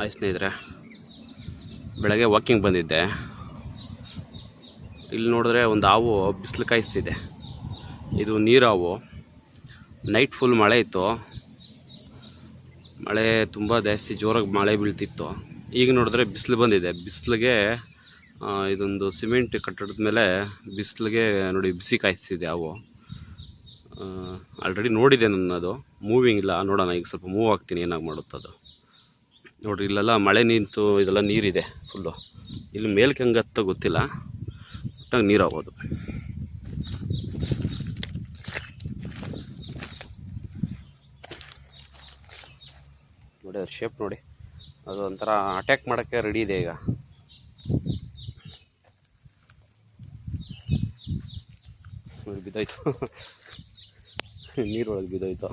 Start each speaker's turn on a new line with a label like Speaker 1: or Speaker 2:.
Speaker 1: Hi ಸ್ನೇಹಿತರೆ, ಬೆಳಗ್ಗೆ walking ಬಂದಿದ್ದೆ. ಇಲ್ಲಿ ನೋಡಿದ್ರೆ ಒಂದು ಹಾವು ಬಿಸಿಲು ಕಾಯಿಸ್ತಿದೆ. ಇದು ನೀರು ಹಾವು. ನೈಟ್ ಫುಲ್ ಮಳೆ ಇತ್ತು. ಮಳೆ ತುಂಬ ಜಾಸ್ತಿ ಜೋರಾಗಿ ಮಳೆ ಬೀಳ್ತಿತ್ತು. ಈಗ ನೋಡಿದ್ರೆ ಬಿಸಿಲು ಬಂದಿದೆ. ಬಿಸಿಲಿಗೆ ಇದೊಂದು ಸಿಮೆಂಟ್ ಕಟ್ಟಡದ ಮೇಲೆ ಬಿಸಿಲಿಗೆ ನೋಡಿ ಬಿಸಿ ಕಾಯಿಸ್ತಿದೆ ಹಾವು. ಆಲ್ರೆಡಿ ನೋಡಿದೆ ನಾನು, ಅದು ಮೂವಿಂಗ್ ಇಲ್ಲ. ನೋಡೋಣ, ಈಗ ಸ್ವಲ್ಪ ಮೂವ್ ಆಗ್ತೀನಿ, ಏನಾಗಿ ಮಾಡುತ್ತದು ನೋಡಿರಿ. ಇಲ್ಲೆಲ್ಲ ಮಳೆ ನಿಂತು ಇದೆಲ್ಲ ನೀರಿದೆ ಫುಲ್ಲು. ಇಲ್ಲಿ ಮೇಲ್ಕೆ ಹಂಗತ್ತ ಗೊತ್ತಿಲ್ಲ, ಒಟ್ಟಾಗಿ ನೀರು ಆಗೋದು. ನೋಡಿ ಅದ್ರ ಶೇಪ್ ನೋಡಿ, ಅದು ಒಂಥರ ಅಟ್ಯಾಕ್ ಮಾಡೋಕ್ಕೆ ರೆಡಿ ಇದೆ ಈಗ. ನೋಡಿ ಬಿದ್ದೋಯ್ತು, ನೀರೊಳಗೆ ಬಿದ್ದೋಯ್ತು.